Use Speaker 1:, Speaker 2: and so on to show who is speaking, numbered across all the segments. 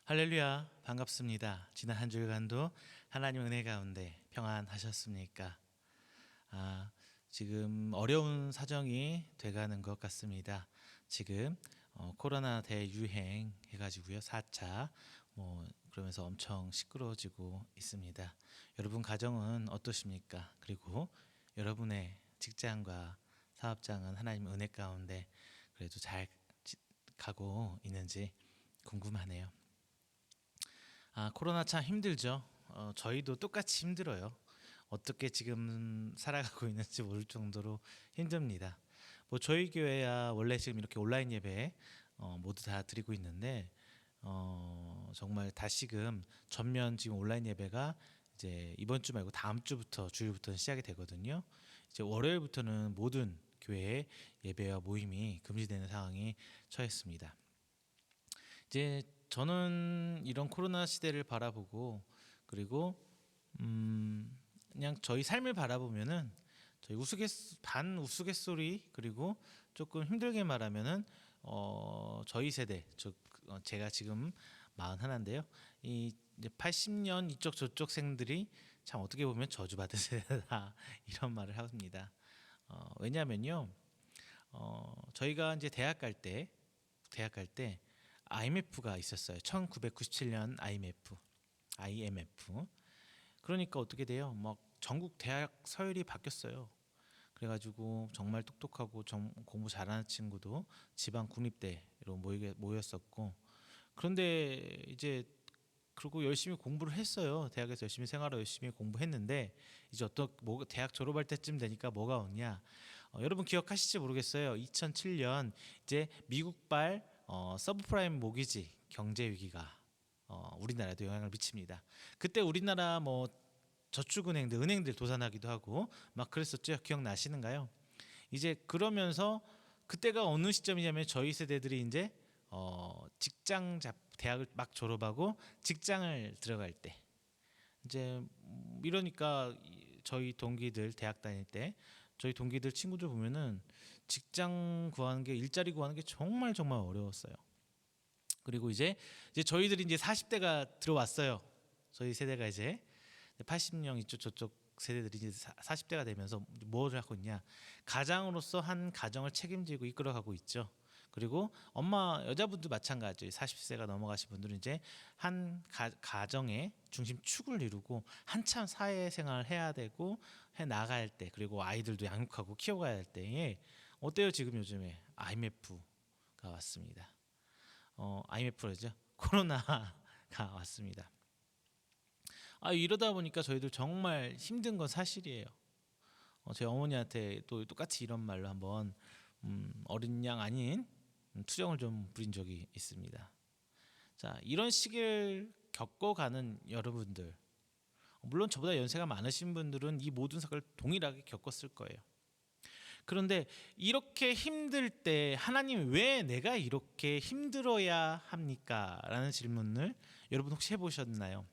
Speaker 1: 할렐루야, 반갑습니다. 지난 한 주간도 하나님 은혜 가운데 평안하셨습니까? 지금 어려운 사정이 돼가는 것 같습니다. 지금 코로나 대유행 해가지고요, 4차 그러면서 엄청 시끄러워지고 있습니다. 여러분 가정은 어떠십니까? 그리고 여러분의 직장과 사업장은 하나님 은혜 가운데 그래도 잘 가고 있는지 궁금하네요. 코로나 참 힘들죠. 저희도 똑같이 힘들어요. 어떻게 지금 살아가고 있는지 모를 정도로 힘듭니다. 저희 교회야 원래 지금 이렇게 온라인 예배 모두 다 드리고 있는데 정말 다시금 전면 지금 온라인 예배가 이제 이번 주 말고 다음 주부터 주일부터는 시작이 되거든요. 이제 월요일부터는 모든 교회의 예배와 모임이 금지되는 상황이 처했습니다. 이제 저는 이런 코로나 시대를 바라보고 그리고 그냥 저희 삶을 바라보면은 저희 반 우스갯소리 그리고 조금 힘들게 말하면은 저희 세대 제가 지금 41인데요. 이 이제 80년 이쪽 저쪽 생들이 참 어떻게 보면 저주받은 세대다 이런 말을 합니다. 왜냐하면요. 저희가 이제 대학 갈 때 IMF가 있었어요. 1997년 IMF. 그러니까 어떻게 돼요? 막 전국 대학 서열이 바뀌었어요. 그래가지고 정말 똑똑하고 공부 잘하는 친구도 지방 국립대로 모였었고, 그런데 이제 그리고 열심히 공부를 했어요. 대학에서 열심히 생활하고 열심히 공부했는데 이제 대학 졸업할 때쯤 되니까 뭐가 오냐? 여러분 기억하실지 모르겠어요. 2007년 이제 미국발 서브프라임 모기지 경제 위기가 우리나라에도 영향을 미칩니다. 그때 우리나라 저축은행들, 은행들 도산하기도 하고 막 그랬었죠. 기억나시는가요? 이제 그러면서 그때가 어느 시점이냐면 저희 세대들이 이제 대학을 막 졸업하고 직장을 들어갈 때 이제 이러니까 저희 동기들 대학 다닐 때 저희 동기들 친구들 보면은 직장 구하는 게 일자리 구하는 게 정말 어려웠어요. 그리고 이제 저희들이 이제 40대가 들어왔어요. 저희 세대가 이제 80년 이쪽 저쪽 세대들이 이제 40대가 되면서 뭐를 하고 있냐? 가장으로서 한 가정을 책임지고 이끌어가고 있죠. 그리고 여자분도 마찬가지예요. 40세가 넘어가신 분들은 이제 한 가정의 중심축을 이루고 한참 사회생활을 해야 되고 해 나갈 때, 그리고 아이들도 양육하고 키워가야 할 때에 어때요? 지금 요즘에 IMF가 왔습니다. IMF죠. 코로나가 왔습니다. 이러다 보니까 저희들 정말 힘든 건 사실이에요. 제 어머니한테 또 똑같이 이런 말로 한번 어린 양 아닌 투정을 좀 부린 적이 있습니다. 자, 이런 시기를 겪어가는 여러분들, 물론 저보다 연세가 많으신 분들은 이 모든 사건을 동일하게 겪었을 거예요. 그런데 이렇게 힘들 때 하나님 왜 내가 이렇게 힘들어야 합니까? 라는 질문을 여러분 혹시 해보셨나요?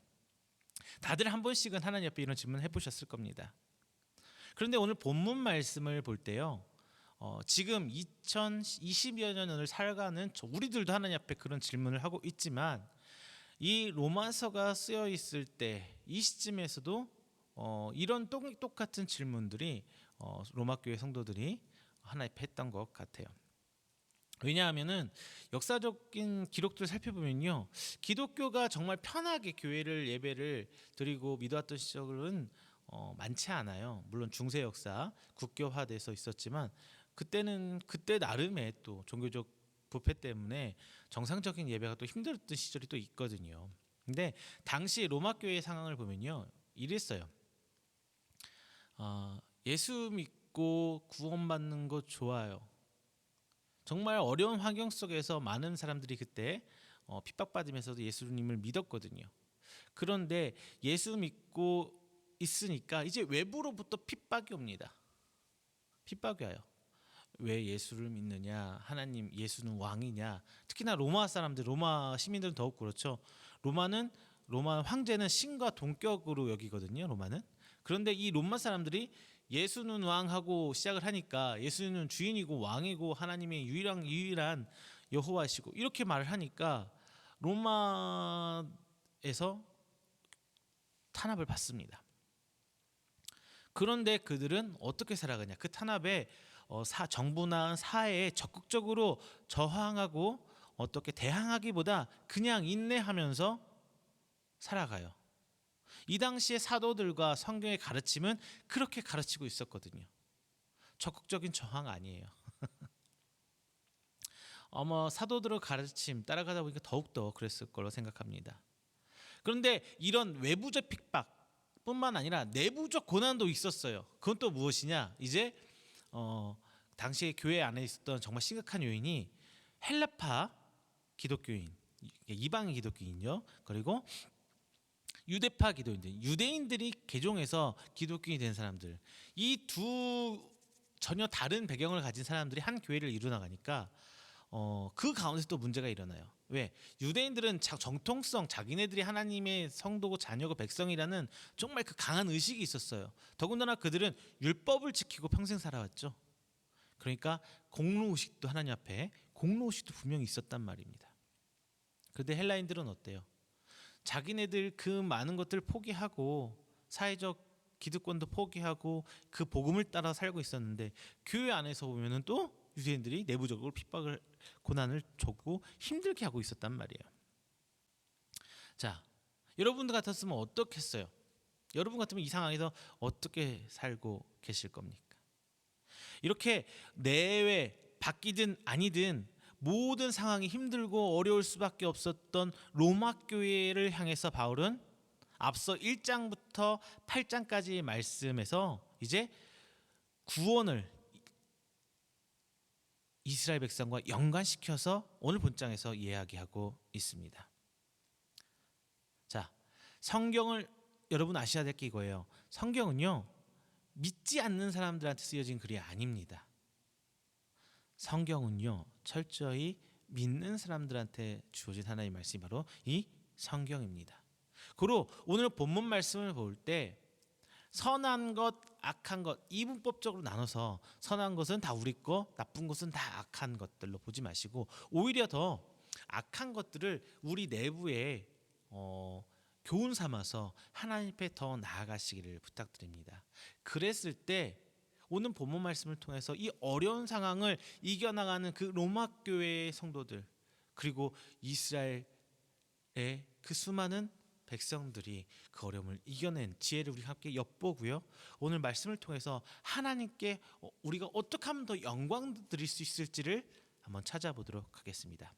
Speaker 1: 다들 한 번씩은 하나님 앞에 이런 질문 해보셨을 겁니다. 그런데 오늘 본문 말씀을 볼 때요, 지금 2020여 년을 살아가는 우리들도 하나님 앞에 그런 질문을 하고 있지만 이 로마서가 쓰여 있을 때 이 시점에서도 이런 똑같은 질문들이 로마 교회 성도들이 하나님 앞에 했던 것 같아요. 왜냐하면은 역사적인 기록들을 살펴보면요, 기독교가 정말 편하게 교회를 예배를 드리고 믿어왔던 시절은 많지 않아요. 물론 중세 역사 국교화돼서 있었지만 그때 나름의 또 종교적 부패 때문에 정상적인 예배가 또 힘들었던 시절이 또 있거든요. 근데 당시 로마 교회의 상황을 보면요, 이랬어요. 예수 믿고 구원받는 거 좋아요. 정말 어려운 환경 속에서 많은 사람들이 그때 핍박받으면서도 예수님을 믿었거든요. 그런데 예수 믿고 있으니까 이제 외부로부터 핍박이 옵니다. 핍박이 와요. 왜 예수를 믿느냐? 하나님, 예수는 왕이냐? 특히나 로마 시민들은 더욱 그렇죠. 로마 황제는 신과 동격으로 여기거든요. 로마는. 그런데 이 로마 사람들이 예수는 왕하고 시작을 하니까 예수는 주인이고 왕이고 하나님의 유일한 여호와시고 이렇게 말을 하니까 로마에서 탄압을 받습니다. 그런데 그들은 어떻게 살아가냐? 그 탄압에 정부나 사회에 적극적으로 저항하고 어떻게 대항하기보다 그냥 인내하면서 살아가요. 이 당시의 사도들과 성경의 가르침은 그렇게 가르치고 있었거든요. 적극적인 저항 아니에요. 사도들의 가르침 따라가다 보니까 더욱더 그랬을 거로 생각합니다. 그런데 이런 외부적 핍박뿐만 아니라 내부적 고난도 있었어요. 그건 또 무엇이냐? 이제 당시에 교회 안에 있었던 정말 심각한 요인이 헬라파 기독교인, 이방인 기독교인요. 그리고 유대파 기독교인들, 유대인들이 개종해서 기독교인이 된 사람들, 이 두 전혀 다른 배경을 가진 사람들이 한 교회를 이루나가니까 그 가운데서 또 문제가 일어나요. 왜? 유대인들은 정통성, 자기네들이 하나님의 성도고 자녀고 백성이라는 정말 그 강한 의식이 있었어요. 더군다나 그들은 율법을 지키고 평생 살아왔죠. 그러니까 공로의식도 하나님 앞에 공로의식도 분명히 있었단 말입니다. 그런데 헬라인들은 어때요? 자기네들 그 많은 것들을 포기하고 사회적 기득권도 포기하고 그 복음을 따라 살고 있었는데 교회 안에서 보면은 또 유대인들이 내부적으로 핍박을 고난을 줬고 힘들게 하고 있었단 말이에요. 자, 여러분들 같았으면 어떻겠어요? 여러분 같으면 이 상황에서 어떻게 살고 계실 겁니까? 이렇게 내외 바뀌든 아니든 모든 상황이 힘들고 어려울 수밖에 없었던 로마 교회를 향해서 바울은 앞서 1장부터 8장까지의 말씀에서 이제 구원을 이스라엘 백성과 연관시켜서 오늘 본장에서 이야기하고 있습니다. 자, 성경을 여러분 아셔야 될 게 이거예요. 성경은요, 믿지 않는 사람들한테 쓰여진 글이 아닙니다. 성경은요, 철저히 믿는 사람들한테 주어진 하나님의 말씀이 바로 이 성경입니다. 그리고 오늘 본문 말씀을 볼 때 선한 것, 악한 것 이분법적으로 나눠서 선한 것은 다 우리 거, 나쁜 것은 다 악한 것들로 보지 마시고 오히려 더 악한 것들을 우리 내부에 교훈 삼아서 하나님 앞에 더 나아가시기를 부탁드립니다. 그랬을 때 오늘 본문 말씀을 통해서 이 어려운 상황을 이겨나가는 그 로마 교회의 성도들 그리고 이스라엘의 그 수많은 백성들이 그 어려움을 이겨낸 지혜를 우리 함께 엿보고요. 오늘 말씀을 통해서 하나님께 우리가 어떻게 하면 더 영광 드릴 수 있을지를 한번 찾아보도록 하겠습니다.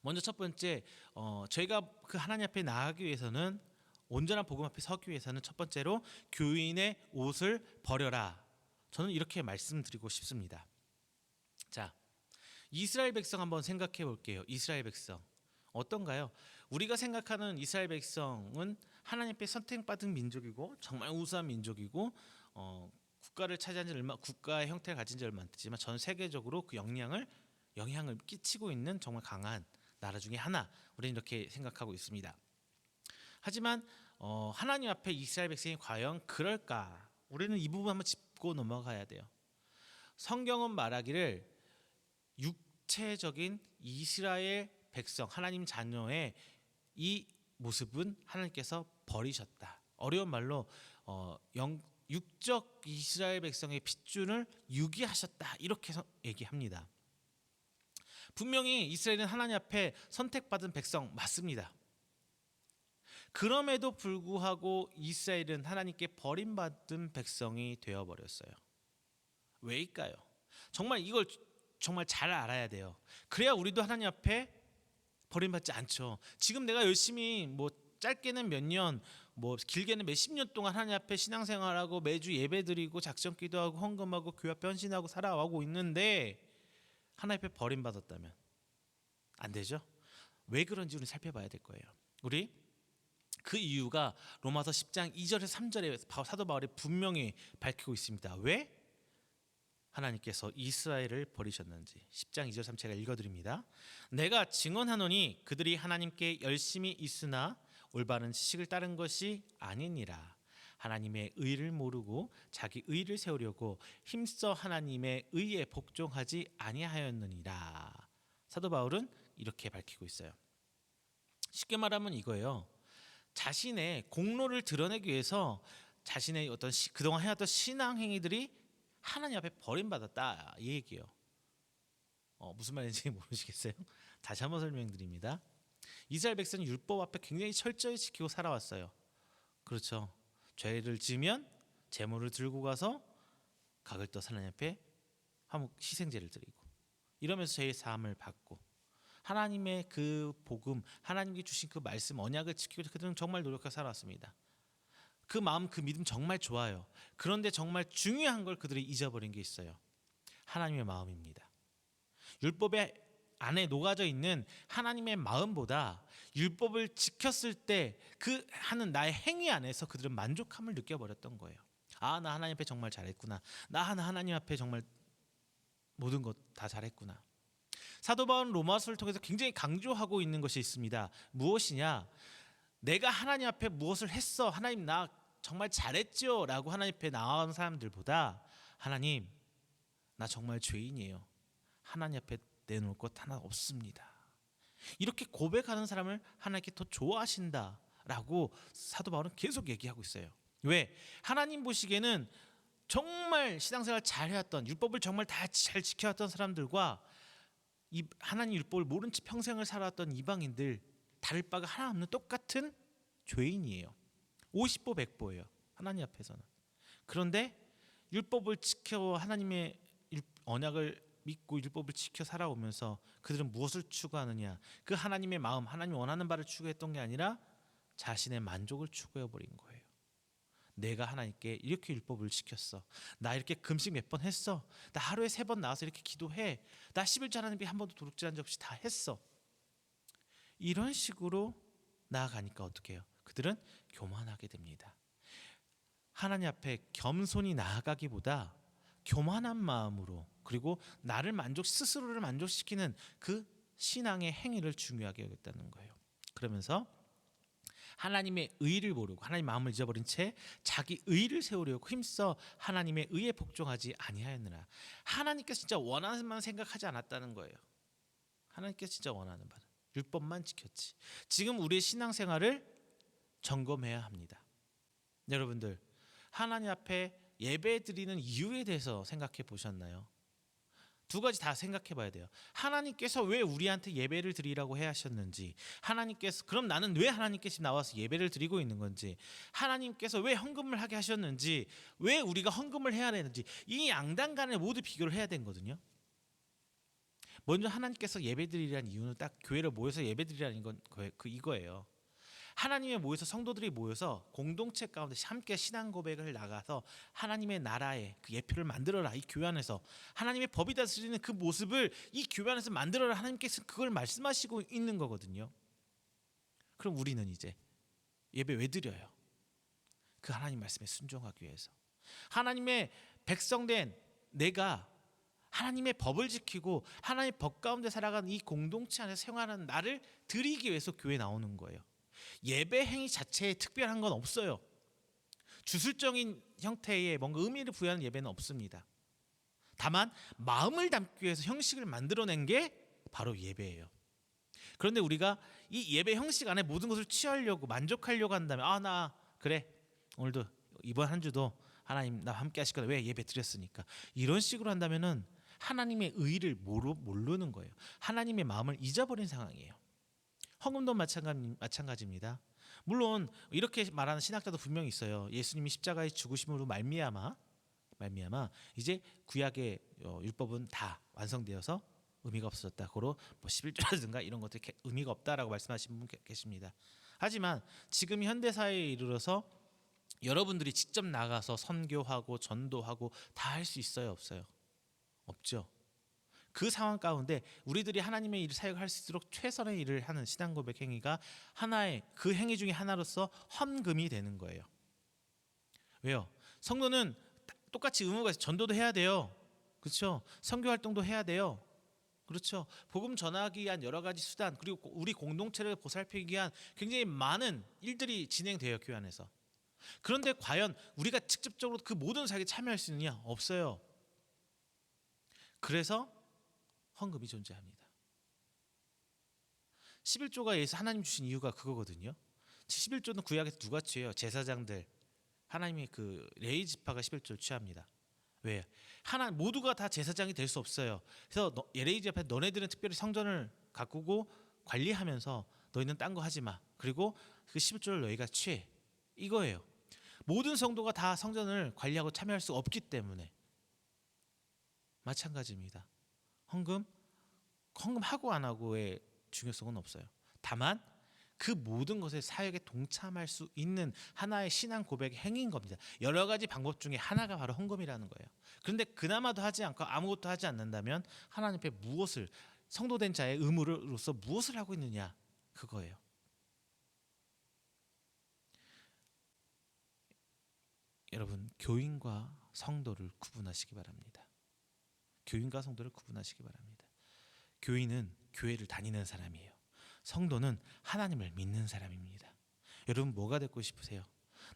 Speaker 1: 먼저 첫 번째, 저희가 그 하나님 앞에 나아가기 위해서는 온전한 복음 앞에 서기 위해서는 첫 번째로 교인의 옷을 버려라. 저는 이렇게 말씀드리고 싶습니다. 자, 이스라엘 백성 한번 생각해 볼게요. 이스라엘 백성 어떤가요? 우리가 생각하는 이스라엘 백성은 하나님 앞에 선택받은 민족이고 정말 우수한 민족이고 국가를 차지한 지 국가의 형태를 가진 지 얼마 안 됐지만 전 세계적으로 그 영향을 끼치고 있는 정말 강한 나라 중에 하나. 우리는 이렇게 생각하고 있습니다. 하지만 하나님 앞에 이스라엘 백성이 과연 그럴까? 우리는 이 부분 한번 짚고 넘어가야 돼요. 성경은 말하기를 육체적인 이스라엘 백성, 하나님 자녀의 이 모습은 하나님께서 버리셨다. 어려운 말로 육적 이스라엘 백성의 핏줄을 유기하셨다. 이렇게 얘기합니다. 분명히 이스라엘은 하나님 앞에 선택받은 백성 맞습니다. 그럼에도 불구하고 이스라엘은 하나님께 버림받은 백성이 되어버렸어요. 왜일까요? 정말 이걸 정말 잘 알아야 돼요. 그래야 우리도 하나님 앞에 버림받지 않죠. 지금 내가 열심히 짧게는 몇 년, 길게는 몇십 년 동안 하나님 앞에 신앙생활하고 매주 예배드리고 작정기도하고 헌금하고 교회 앞에 헌신하고 살아가고 있는데 하나님 앞에 버림받았다면 안 되죠. 왜 그런지 우리 살펴봐야 될 거예요. 우리 그 이유가 로마서 10장 2절에서 3절에 사도 바울이 분명히 밝히고 있습니다. 왜 하나님께서 이스라엘을 버리셨는지 10장 2절 3절 제가 읽어드립니다. 내가 증언하노니 그들이 하나님께 열심히 있으나 올바른 지식을 따른 것이 아니니라. 하나님의 의를 모르고 자기 의를 세우려고 힘써 하나님의 의에 복종하지 아니하였느니라. 사도 바울은 이렇게 밝히고 있어요. 쉽게 말하면 이거예요. 자신의 공로를 드러내기 위해서 자신의 어떤 그동안 해왔던 신앙 행위들이 하나님 앞에 버림받았다 이 얘기예요. 무슨 말인지 모르시겠어요? 다시 한번 설명드립니다. 이스라엘 백성은 율법 앞에 굉장히 철저히 지키고 살아왔어요. 그렇죠. 죄를 지으면 제물을 들고 가서 각을 떠 하나님 앞에 희생제를 드리고 이러면서 죄의 사함을 받고 하나님의 그 복음, 하나님께 주신 그 말씀, 언약을 지키고 그들은 정말 노력해서 살아왔습니다. 그 마음, 그 믿음 정말 좋아요. 그런데 정말 중요한 걸 그들이 잊어버린 게 있어요. 하나님의 마음입니다. 율법의 안에 녹아져 있는 하나님의 마음보다 율법을 지켰을 때 그 하는 나의 행위 안에서 그들은 만족함을 느껴버렸던 거예요. 나 하나님 앞에 정말 잘했구나. 나 하나님 앞에 정말 모든 것 다 잘했구나. 사도 바울은 로마서를 통해서 굉장히 강조하고 있는 것이 있습니다. 무엇이냐? 내가 하나님 앞에 무엇을 했어? 하나님 나 정말 잘했죠? 라고 하나님 앞에 나아가는 사람들보다 하나님 나 정말 죄인이에요. 하나님 앞에 내놓을 것 하나 없습니다. 이렇게 고백하는 사람을 하나님께 더 좋아하신다라고 사도 바울은 계속 얘기하고 있어요. 왜? 하나님 보시기에는 정말 신앙생활 잘 해왔던 율법을 정말 다 잘 지켜왔던 사람들과 이 하나님 율법을 모른 채 평생을 살아왔던 이방인들 다를 바가 하나 없는 똑같은 죄인이에요. 50보 100보예요. 하나님 앞에서는. 그런데 율법을 지켜 하나님의 언약을 믿고 율법을 지켜 살아오면서 그들은 무엇을 추구하느냐? 그 하나님의 마음, 하나님 원하는 바를 추구했던 게 아니라 자신의 만족을 추구해 버린 거예요. 내가 하나님께 이렇게 율법을 지켰어. 나 이렇게 금식 몇 번 했어. 나 하루에 3번 나와서 이렇게 기도해. 나 11조 하나님께 한 번도 도둑질한 적 없이 다 했어. 이런 식으로 나아가니까 어떻게 해요? 그들은 교만하게 됩니다. 하나님 앞에 겸손히 나아가기보다 교만한 마음으로 그리고 스스로를 만족시키는 그 신앙의 행위를 중요하게 여겼다는 거예요. 그러면서 하나님의 의를 모르고 하나님 마음을 잊어버린 채 자기 의를 세우려고 힘써 하나님의 의에 복종하지 아니하였느라. 하나님께서 진짜 원하는 만 생각하지 않았다는 거예요. 하나님께서 진짜 원하는 바는 율법만 지켰지. 지금 우리의 신앙생활을 점검해야 합니다. 여러분들 하나님 앞에 예배 드리는 이유에 대해서 생각해 보셨나요? 2가지 다 생각해 봐야 돼요. 하나님께서 왜 우리한테 예배를 드리라고 해 하셨는지, 하나님께서 그럼 나는 왜 하나님께서 나와서 예배를 드리고 있는 건지, 하나님께서 왜 헌금을 하게 하셨는지, 왜 우리가 헌금을 해야 되는지, 이 양당 간에 모두 비교를 해야 되거든요. 먼저 하나님께서 예배 드리라는 이유는 딱 교회를 모여서 예배 드리라는 건 이거예요. 하나님의 모여서 성도들이 모여서 공동체 가운데 함께 신앙 고백을 나가서 하나님의 나라의 그 예표를 만들어라. 이 교회 안에서 하나님의 법이 다스리는 그 모습을 이 교회 안에서 만들어라. 하나님께서 그걸 말씀하시고 있는 거거든요. 그럼 우리는 이제 예배 왜 드려요? 그 하나님 말씀에 순종하기 위해서. 하나님의 백성된 내가 하나님의 법을 지키고 하나님의 법 가운데 살아가는 이 공동체 안에서 생활하는 나를 드리기 위해서 교회에 나오는 거예요. 예배 행위 자체에 특별한 건 없어요. 주술적인 형태의 뭔가 의미를 부여하는 예배는 없습니다. 다만 마음을 담기 위해서 형식을 만들어낸 게 바로 예배예요. 그런데 우리가 이 예배 형식 안에 모든 것을 취하려고 만족하려고 한다면 나 그래 오늘도 이번 한 주도 하나님 나와 함께 하실 거다. 왜? 예배 드렸으니까. 이런 식으로 한다면은 하나님의 의를 모르는 거예요. 하나님의 마음을 잊어버린 상황이에요. 헌금도 마찬가지입니다. 물론 이렇게 말하는 신학자도 분명히 있어요. 예수님이 십자가에 죽으심으로 말미암아 이제 구약의 율법은 다 완성되어서 의미가 없어졌다. 고로 11조라든가 이런 것들이 의미가 없다라고 말씀하시는 분 계십니다. 하지만 지금 현대 사회에 이르러서 여러분들이 직접 나가서 선교하고 전도하고 다 할 수 있어요, 없어요? 없죠. 그 상황 가운데 우리들이 하나님의 일을 사역할 수 있도록 최선의 일을 하는 신앙 고백 행위가 하나의 그 행위 중에 하나로서 헌금이 되는 거예요. 왜요? 성도는 똑같이 의무가 있어요. 전도도 해야 돼요. 그렇죠? 선교 활동도 해야 돼요. 그렇죠? 복음 전하기 위한 여러 가지 수단 그리고 우리 공동체를 보살피기 위한 굉장히 많은 일들이 진행돼요, 교회 안에서. 그런데 과연 우리가 직접적으로 그 모든 사역에 참여할 수 있느냐? 없어요. 그래서 헌금이 존재합니다. 11조가 예수 하나님 주신 이유가 그거거든요. 11조는 구약에서 누가 취해요? 제사장들. 하나님의 그 레위 지파가 11조를 취합니다. 왜? 하나 모두가 다 제사장이 될 수 없어요. 그래서 레위 지파 너네들은 특별히 성전을 가꾸고 관리하면서 너희는 딴 거 하지 마. 그리고 그 11조를 너희가 취해. 이거예요. 모든 성도가 다 성전을 관리하고 참여할 수 없기 때문에 마찬가지입니다. 헌금하고 안 하고의 중요성은 없어요. 다만 그 모든 것에 사역에 동참할 수 있는 하나의 신앙 고백의 행위인 겁니다. 여러 가지 방법 중에 하나가 바로 헌금이라는 거예요. 그런데 그나마도 하지 않고 아무것도 하지 않는다면 하나님 앞에 무엇을 성도된 자의 의무로서 무엇을 하고 있느냐 그거예요. 여러분 교인과 성도를 구분하시기 바랍니다. 교인과 성도를 구분하시기 바랍니다. 교인은 교회를 다니는 사람이에요. 성도는 하나님을 믿는 사람입니다. 여러분 뭐가 되고 싶으세요?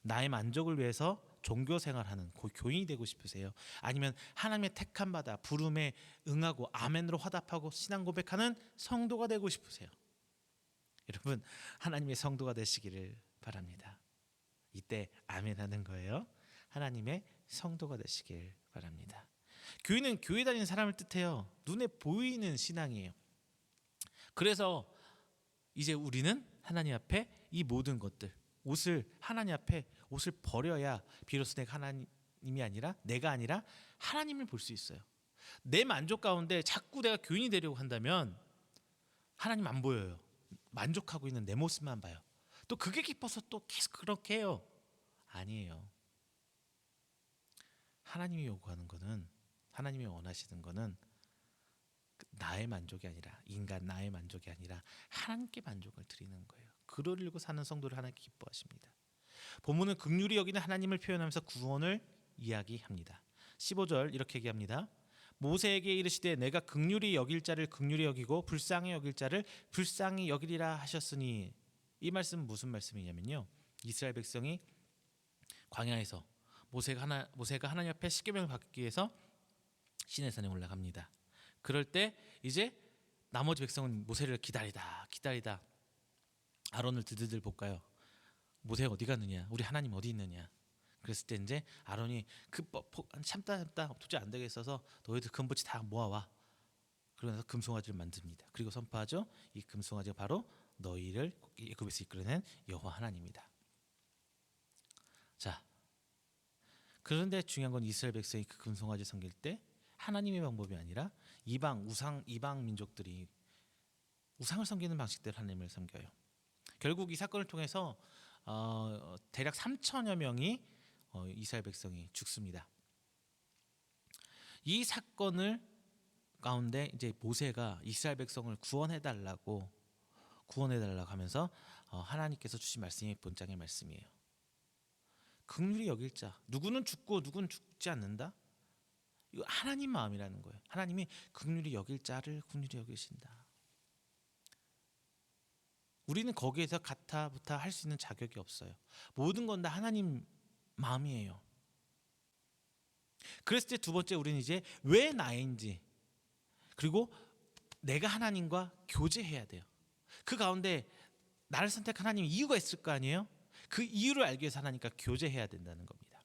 Speaker 1: 나의 만족을 위해서 종교 생활하는 교인이 되고 싶으세요? 아니면 하나님의 택함 받아 부름에 응하고 아멘으로 화답하고 신앙 고백하는 성도가 되고 싶으세요? 여러분 하나님의 성도가 되시기를 바랍니다. 이때 아멘 하는 거예요. 하나님의 성도가 되시길 바랍니다. 교인은 교회 다니는 사람을 뜻해요. 눈에 보이는 신앙이에요. 그래서 이제 우리는 하나님 앞에 이 모든 것들 하나님 앞에 옷을 버려야 비로소 내가 하나님이 아니라 내가 아니라 하나님을 볼 수 있어요. 내 만족 가운데 자꾸 내가 교인이 되려고 한다면 하나님 안 보여요. 만족하고 있는 내 모습만 봐요. 또 그게 기뻐서 또 계속 그렇게 해요. 아니에요. 하나님이 요구하는 거는 하나님이 원하시는 거는 나의 만족이 아니라 인간 나의 만족이 아니라 하나님께 만족을 드리는 거예요. 그러려고 사는 성도를 하나님께 기뻐하십니다. 본문은 긍휼히 여기는 하나님을 표현하면서 구원을 이야기합니다. 15절 이렇게 얘기합니다. 모세에게 이르시되 내가 긍휼히 여길 자를 긍휼히 여기고 불쌍히 여길 자를 불쌍히 여기리라 하셨으니 이 말씀은 무슨 말씀이냐면요. 이스라엘 백성이 광야에서 모세가 하나님 앞에 십계명을 받기 위해서 시내산에 올라갑니다. 그럴 때 이제 나머지 백성은 모세를 기다리다 아론을 드드들 볶아요. 모세가 어디 갔느냐? 우리 하나님 어디 있느냐? 그랬을 때 이제 아론이 참다 도저히 안 되겠어서 너희들 금붙이 다 모아와. 그러면서 금송아지를 만듭니다. 그리고 선포하죠. 이 금송아지가 바로 너희를 애굽에서 이끌어낸 여호와 하나님이다. 자, 그런데 중요한 건 이스라엘 백성이 그 금송아지 섬길 때 하나님의 방법이 아니라 이방 민족들이 우상을 섬기는 방식대로 하나님을 섬겨요. 결국 이 사건을 통해서 대략 3천여 명이 이스라엘 백성이 죽습니다. 이 사건을 가운데 이제 모세가 이스라엘 백성을 구원해 달라고 하면서 하나님께서 주신 말씀이 본장의 말씀이에요. 긍휼히 여길 자, 누구는 죽고 누구는 죽지 않는다. 이거 하나님 마음이라는 거예요. 하나님이 긍휼히 여길 자를 긍휼히 여기신다. 우리는 거기에서 가타부타 할 수 있는 자격이 없어요. 모든 건 다 하나님 마음이에요. 그랬을 때 두 번째 우리는 이제 왜 나인지 그리고 내가 하나님과 교제해야 돼요. 그 가운데 나를 선택한 하나님 이유가 있을 거 아니에요? 그 이유를 알기 위해서 하나님과 교제해야 된다는 겁니다.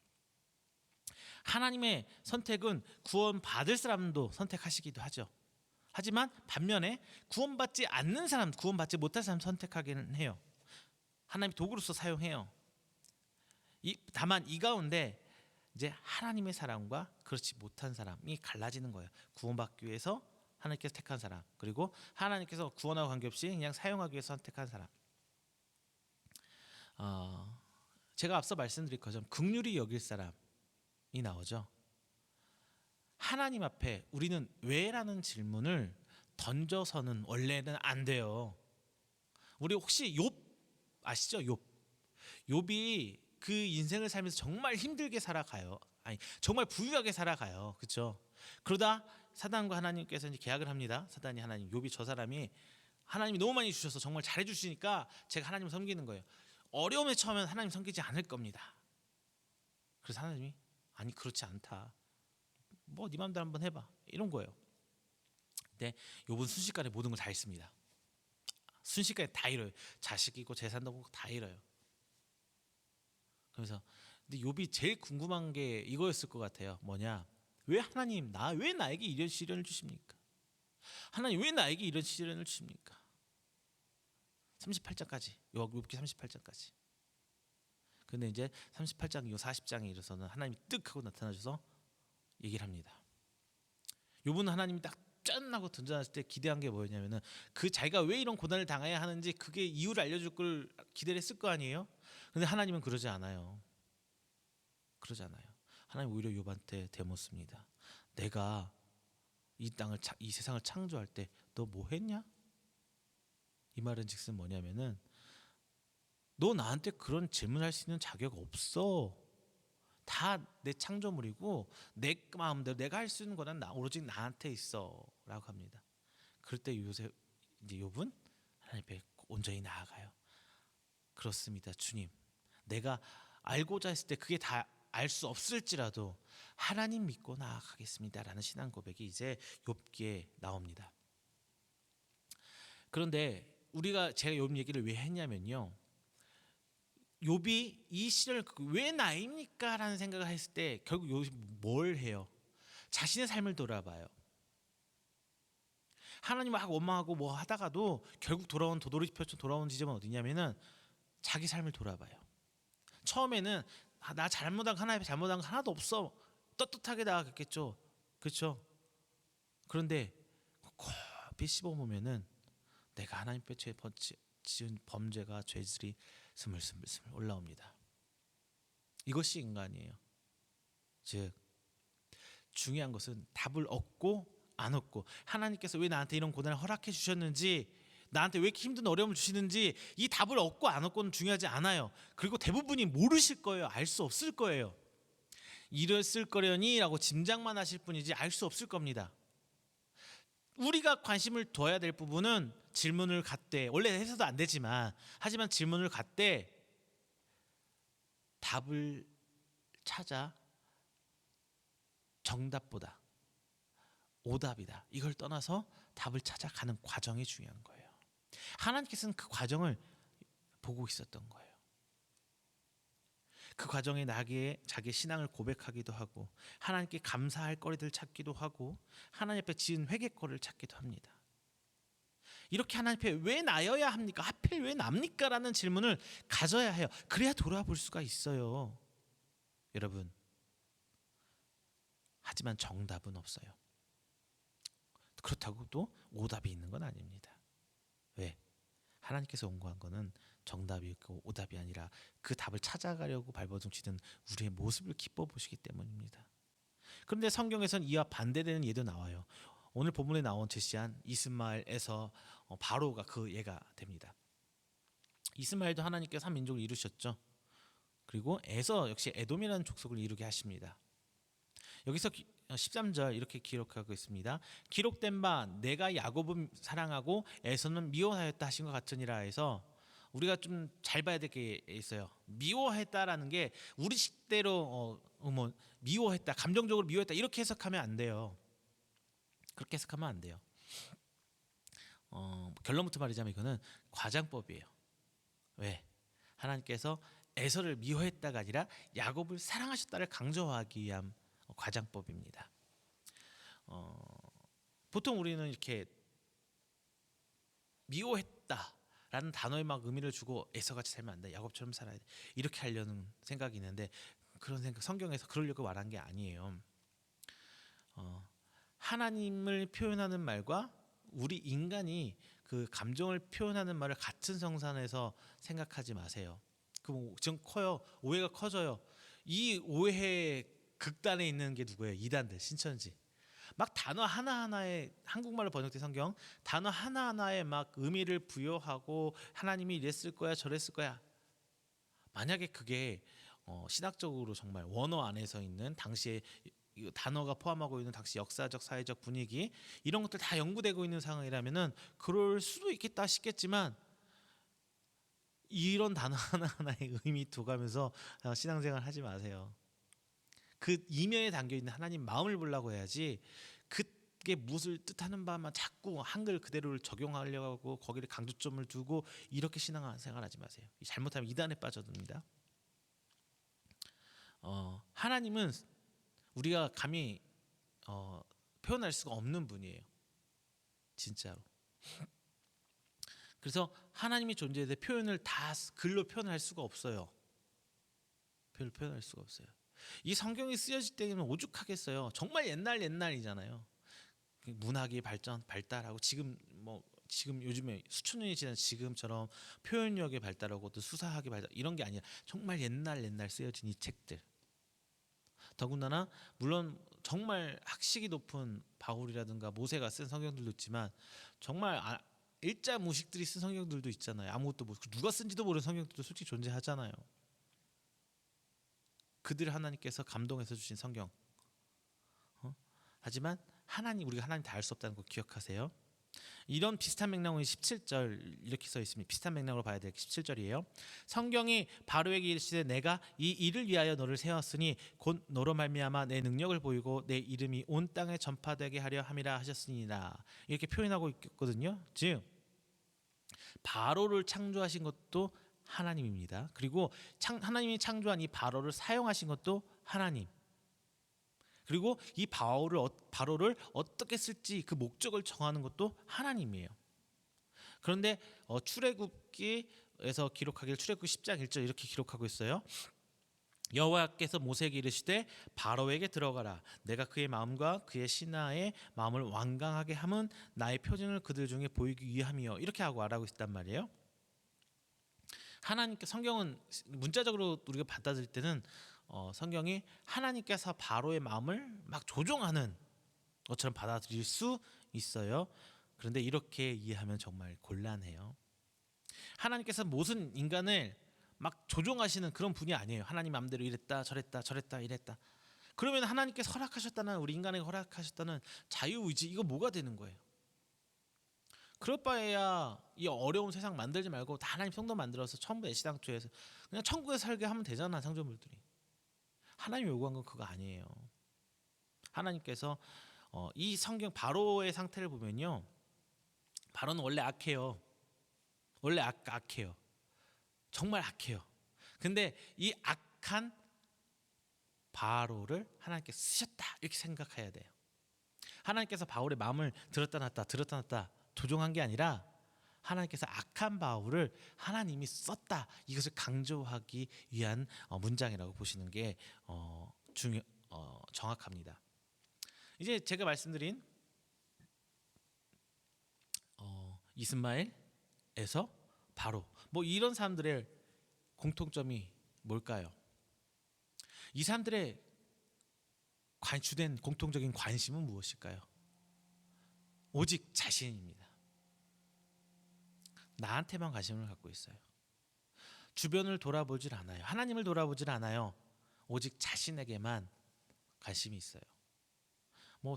Speaker 1: 하나님의 선택은 구원받을 사람도 선택하시기도 하죠. 하지만 반면에 구원받지 않는 사람, 구원받지 못할 사람 선택하기는 해요. 하나님이 도구로서 사용해요. 다만 이 가운데 이제 하나님의 사람과 그렇지 못한 사람이 갈라지는 거예요. 구원받기 위해서 하나님께서 택한 사람, 그리고 하나님께서 구원하고 관계없이 그냥 사용하기 위해서 선택한 사람. 제가 앞서 말씀드린 것처럼 긍휼히 여길 사람이 나오죠. 하나님 앞에 우리는 왜라는 질문을 던져서는 원래는 안 돼요. 우리 혹시 욥 아시죠? 욥이 그 인생을 살면서 정말 힘들게 살아가요. 아니 정말 부유하게 살아가요. 그렇죠? 그러다 사단과 하나님께서 이제 계약을 합니다. 사단이 하나님, 욥이 저 사람이 하나님이 너무 많이 주셔서 정말 잘해 주시니까 제가 하나님을 섬기는 거예요. 어려움에 처하면 하나님 섬기지 않을 겁니다. 그래서 하나님이 아니 그렇지 않다. 뭐 네 맘대로 한번 해봐. 이런 거예요. 근데 욥은 순식간에 모든 걸 다 했습니다. 순식간에 다 잃어요. 자식이고 재산도 다 잃어요. 그래서 근데 욥이 제일 궁금한 게 이거였을 것 같아요. 뭐냐? 왜 하나님 왜 나에게 이런 시련을 주십니까? 하나님 왜 나에게 이런 시련을 주십니까? 38장까지 욥기 38장까지. 근데 이제 38장 이후 40장에 이르서는 하나님이 뜨 하고 나타나셔서 얘기를 합니다. 욥은 하나님이 딱 짠 하고 던져놨을 때 기대한 게 뭐였냐면은 그 자기가 왜 이런 고난을 당해야 하는지 그게 이유를 알려줄 걸 기대를 했을 거 아니에요. 근데 하나님은 그러지 않아요. 그러지 않아요. 하나님 오히려 욥한테 대묻습니다. 내가 이 세상을 창조할 때 너 뭐 했냐? 이 말은 즉슨 뭐냐면은 너 나한테 그런 질문할 수 있는 자격 없어. 다 내 창조물이고 내 마음대로 내가 할 수 있는 거는 오로지 나한테 있어라고 합니다. 그럴 때 이제 욥은 하나님 앞에 온전히 나아가요. 그렇습니다, 주님. 내가 알고자 했을 때 그게 다 알 수 없을지라도 하나님 믿고 나아가겠습니다라는 신앙 고백이 이제 욥기에 나옵니다. 그런데 제가 욥 얘기를 왜 했냐면요. 욥이 이 시련을 왜 나입니까? 라는 생각을 했을 때 결국 욥이 뭘 해요? 자신의 삶을 돌아봐요. 하나님 막 원망하고 뭐 하다가도 결국 도돌이표처럼 돌아온 지점은 어디냐면은 자기 삶을 돌아봐요. 처음에는 나 하나님 잘못한 거 하나도 없어 떳떳하게 나아갔겠죠. 그렇죠? 그런데 곱이 씹어보면은 내가 하나님 께 지은 범죄가 죄질이 스물스물 올라옵니다. 이것이 인간이에요. 즉 중요한 것은 답을 얻고 안 얻고 하나님께서 왜 나한테 이런 고난을 허락해 주셨는지 나한테 왜 이렇게 힘든 어려움을 주시는지 이 답을 얻고 안 얻고는 중요하지 않아요. 그리고 대부분이 모르실 거예요. 알 수 없을 거예요. 이랬을 거려니 라고 짐작만 하실 뿐이지 알 수 없을 겁니다. 우리가 관심을 둬야 될 부분은 질문을 갖되 원래 해서도 안 되지만 하지만 질문을 갖되 답을 찾아 정답보다 오답이다 이걸 떠나서 답을 찾아가는 과정이 중요한 거예요. 하나님께서는 그 과정을 보고 있었던 거예요. 그 과정에 자기의 신앙을 고백하기도 하고 하나님께 감사할 거리들 찾기도 하고 하나님 앞에 지은 회개거리를 찾기도 합니다. 이렇게 하나님 앞에 왜 나여야 합니까? 하필 왜 납니까? 라는 질문을 가져야 해요. 그래야 돌아볼 수가 있어요. 여러분, 하지만 정답은 없어요. 그렇다고 또 오답이 있는 건 아닙니다. 왜? 하나님께서 원고한 거는 정답이 있고 오답이 아니라 그 답을 찾아가려고 발버둥치는 우리의 모습을 기뻐 보시기 때문입니다. 그런데 성경에서는 이와 반대되는 예도 나와요. 오늘 본문에 나온 제시한 이스마엘에서 바로가 그 예가 됩니다. 이스마엘도 하나님께서 한 민족을 이루셨죠. 그리고 에서 역시 에돔이라는 족속을 이루게 하십니다. 여기서 13절 이렇게 기록하고 있습니다. 기록된 바 내가 야곱은 사랑하고 에서는 미워하였다 하신 것 같으니라 해서 우리가 좀 잘 봐야 될 게 있어요. 미워했다라는 게 우리 식대로 뭐 미워했다, 감정적으로 미워했다 이렇게 해석하면 안 돼요. 그렇게 해석하면 안 돼요. 결론부터 말하자면 이거는 과장법이에요. 왜? 하나님께서 에서를 미워했다가 아니라 야곱을 사랑하셨다를 강조하기 위한 과장법입니다. 보통 우리는 이렇게 미워했다라는 단어에 막 의미를 주고 에서같이 살면 안 돼, 야곱처럼 살아야 돼 이렇게 하려는 생각이 있는데 그런 생각 성경에서 그러려고 말한 게 아니에요. 하나님을 표현하는 말과 우리 인간이 그 감정을 표현하는 말을 같은 성산에서 생각하지 마세요. 그럼 좀 커요. 오해가 커져요. 이 오해 극단에 있는 게 누구예요? 이단들, 신천지. 막 단어 하나하나에 한국말로 번역된 성경 단어 하나하나에 막 의미를 부여하고 하나님이 이랬을 거야 저랬을 거야. 만약에 그게 신학적으로 정말 원어 안에서 있는 당시에 단어가 포함하고 있는 당시 역사적 사회적 분위기 이런 것들 다 연구되고 있는 상황이라면은 그럴 수도 있겠다 싶겠지만 이런 단어 하나하나에 의미 둬가면서 신앙생활 하지 마세요. 그 이면에 담겨 있는 하나님 마음을 보려고 해야지 그 그게 무엇을 뜻하는 바만 자꾸 한글 그대로를 적용하려고 하고 거기를 강조점을 두고 이렇게 신앙생활하지 마세요. 잘못하면 이단에 빠져듭니다. 하나님은 우리가 감히 표현할 수가 없는 분이에요. 진짜로. 그래서 하나님의 존재에 대해 표현을 다 글로 표현할 수가 없어요. 별로 표현할 수가 없어요. 이 성경이 쓰여질 때는 오죽하겠어요. 정말 옛날이잖아요. 문학이 발달하고 지금 요즘에 수천 년이 지난 지금처럼 표현력의 발달하고 또 수사학의 발달 이런 게 아니라 정말 옛날 쓰여진 이 책들. 더군다나 물론 정말 학식이 높은 바울이라든가 모세가 쓴 성경들도 있지만 정말 일자 무식들이 쓴 성경들도 있잖아요. 아무것도 모르고 누가 쓴지도 모르는 성경들도 솔직히 존재하잖아요. 그들 하나님께서 감동해서 주신 성경. 하지만 우리가 하나님 다 알 수 없다는 거 기억하세요. 이런 비슷한 맥락은 17절 이렇게 써 있습니다. 비슷한 맥락으로 봐야 될 17절이에요. 성경이 바로에게 이르시되 내가 이 일을 위하여 너를 세웠으니 곧 너로 말미암아 내 능력을 보이고 내 이름이 온 땅에 전파되게 하려 함이라 하셨으니라. 이렇게 표현하고 있거든요. 즉 바로를 창조하신 것도 하나님입니다. 그리고 하나님이 창조한 이 바로를 사용하신 것도 하나님. 그리고 이 바로를 어떻게 쓸지 그 목적을 정하는 것도 하나님이에요. 그런데 출애굽기에서 기록하길 출애굽기 10장 1절 이렇게 기록하고 있어요. 여호와께서 모세에게 이르시되 바로에게 들어가라. 내가 그의 마음과 그의 신하의 마음을 완강하게 함은 나의 표징을 그들 중에 보이기 위함이요. 이렇게 하고 말하고 있단 말이에요. 하나님께 성경은 문자적으로 우리가 받아들일 때는 성경이 하나님께서 바로의 마음을 막 조종하는 것처럼 받아들일 수 있어요. 그런데 이렇게 이해하면 정말 곤란해요. 하나님께서 모든 인간을 막 조종하시는 그런 분이 아니에요. 하나님 마음대로 이랬다 저랬다 이랬다. 그러면 하나님께서 허락하셨다는 우리 인간에게 허락하셨다는 자유의지 이거 뭐가 되는 거예요? 그럴 바에야 이 어려운 세상 만들지 말고 다 하나님 성도 만들어서 처음부터 애시당초에서 그냥 천국에 살게 하면 되잖아. 창조물들이. 하나님이 요구한 건 그거 아니에요. 하나님께서 이 성경 바로의 상태를 보면요. 바로는 원래 악해요. 원래 악해요. 정말 악해요. 근데 이 악한 바로를 하나님께서 쓰셨다 이렇게 생각해야 돼요. 하나님께서 바울의 마음을 들었다 놨다 조종한 게 아니라 하나님께서 악한 바울을 하나님이 썼다 이것을 강조하기 위한 문장이라고 보시는 게 정확합니다. 이제 제가 말씀드린 이스마엘에서 바로 이런 사람들의 공통점이 뭘까요? 이 사람들의 주된 공통적인 관심은 무엇일까요? 오직 자신입니다. 나한테만 관심을 갖고 있어요. 주변을 돌아보질 않아요. 하나님을 돌아보질 않아요. 오직 자신에게만 관심이 있어요.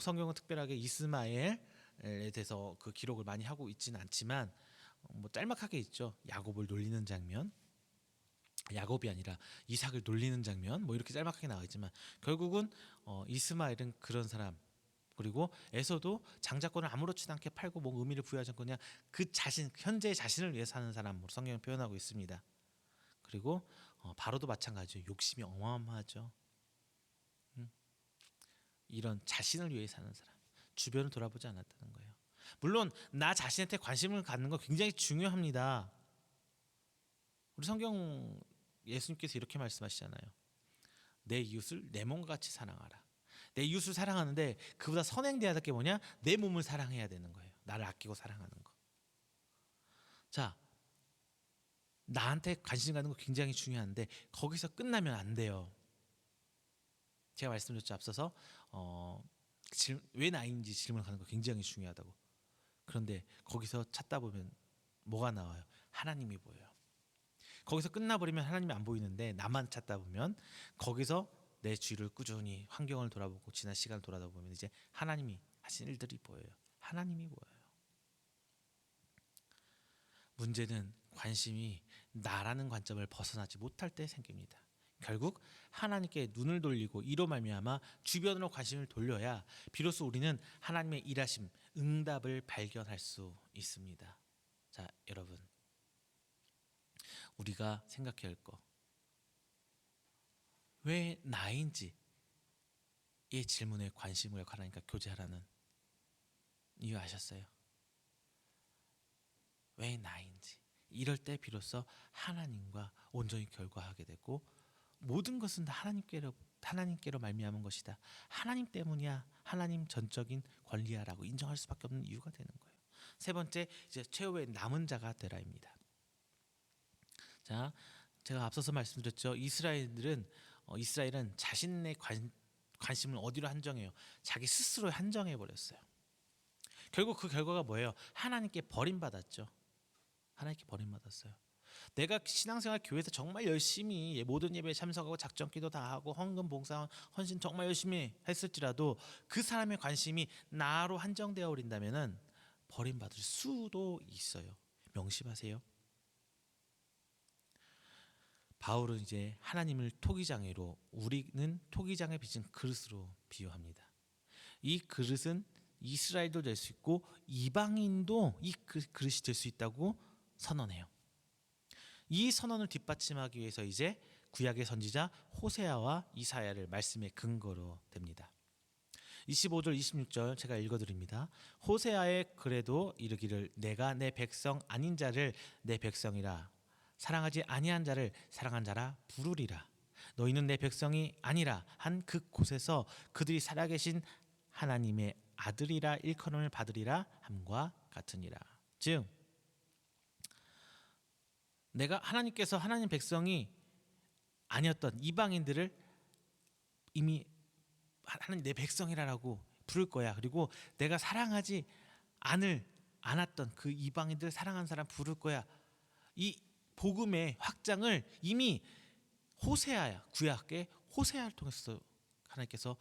Speaker 1: 성경은 특별하게 이스마엘에 대해서 그 기록을 많이 하고 있지는 않지만 짤막하게 있죠. 야곱을 놀리는 장면, 야곱이 아니라 이삭을 놀리는 장면, 이렇게 짤막하게 나와 있지만 결국은 이스마엘은 그런 사람. 그리고 에서도 장자권을 아무렇지도 않게 팔고 의미를 부여하지 않고 그냥 그 자신 현재의 자신을 위해 사는 사람으로 성경을 표현하고 있습니다. 그리고 바로도 마찬가지죠. 욕심이 어마어마하죠. 이런 자신을 위해 사는 사람, 주변을 돌아보지 않았다는 거예요. 물론 나 자신한테 관심을 갖는 거 굉장히 중요합니다. 우리 성경 예수님께서 이렇게 말씀하시잖아요. 내 이웃을 내 몸과 같이 사랑하라. 내 이웃을 사랑하는데 그보다 선행돼야 될 게 뭐냐? 내 몸을 사랑해야 되는 거예요. 나를 아끼고 사랑하는 거. 자, 나한테 관심 갖는 거 굉장히 중요한데 거기서 끝나면 안 돼요. 제가 말씀드렸죠. 앞서서 왜 나인지 질문하는 거 굉장히 중요하다고. 그런데 거기서 찾다 보면 뭐가 나와요? 하나님이 보여요. 거기서 끝나버리면 하나님이 안 보이는데 나만 찾다 보면 거기서 내 주위를 꾸준히 환경을 돌아보고 지난 시간을 돌아보면 이제 하나님이 하신 일들이 보여요. 하나님이 보여요. 문제는 관심이 나라는 관점을 벗어나지 못할 때 생깁니다. 결국 하나님께 눈을 돌리고 이로 말미암아 주변으로 관심을 돌려야 비로소 우리는 하나님의 일하심, 응답을 발견할 수 있습니다. 자, 여러분, 우리가 생각해야 할 거, 왜 나인지 이 질문에 관심을 갖고 하나님과 교제하라는 이유 아셨어요? 왜 나인지. 이럴 때 비로소 하나님과 온전히 결과하게 되고 모든 것은 다 하나님께로 말미암은 것이다. 하나님 때문이야. 하나님 전적인 권리야라고 인정할 수밖에 없는 이유가 되는 거예요. 세 번째, 이제 최후의 남은 자가 되라입니다. 자, 제가 앞서서 말씀드렸죠. 이스라엘은 자신의 관심을 어디로 한정해요? 자기 스스로에 한정해 버렸어요. 결국 그 결과가 뭐예요? 하나님께 버림받았죠. 하나님께 버림받았어요. 내가 신앙생활 교회에서 정말 열심히 모든 예배에 참석하고 작정기도 다 하고 헌금 봉사 헌신 정말 열심히 했을지라도 그 사람의 관심이 나로 한정되어 버린다면은 버림받을 수도 있어요. 명심하세요. 바울은 이제 하나님을 토기장애로, 우리는 토기장에 빚은 그릇으로 비유합니다. 이 그릇은 이스라엘도 될 수 있고 이방인도 이 그릇이 될 수 있다고 선언해요. 이 선언을 뒷받침하기 위해서 이제 구약의 선지자 호세아와 이사야를 말씀의 근거로 됩니다. 25절 26절 제가 읽어드립니다. 호세아의 글에도 이르기를 내가 내 백성 아닌 자를 내 백성이라 사랑하지 아니한 자를 사랑한 자라 부르리라. 너희는 내 백성이 아니라 한 그 곳에서 그들이 살아계신 하나님의 아들이라 일컬음을 받으리라 함과 같으니라. 즉 내가 하나님께서 하나님 백성이 아니었던 이방인들을 이미 하나님 내 백성이라고 부를 거야. 그리고 내가 사랑하지 않았던 그 이방인들 사랑한 사람 부를 거야. 이 복음의 확장을 이미 구약의 호세아를 통해서 하나님께서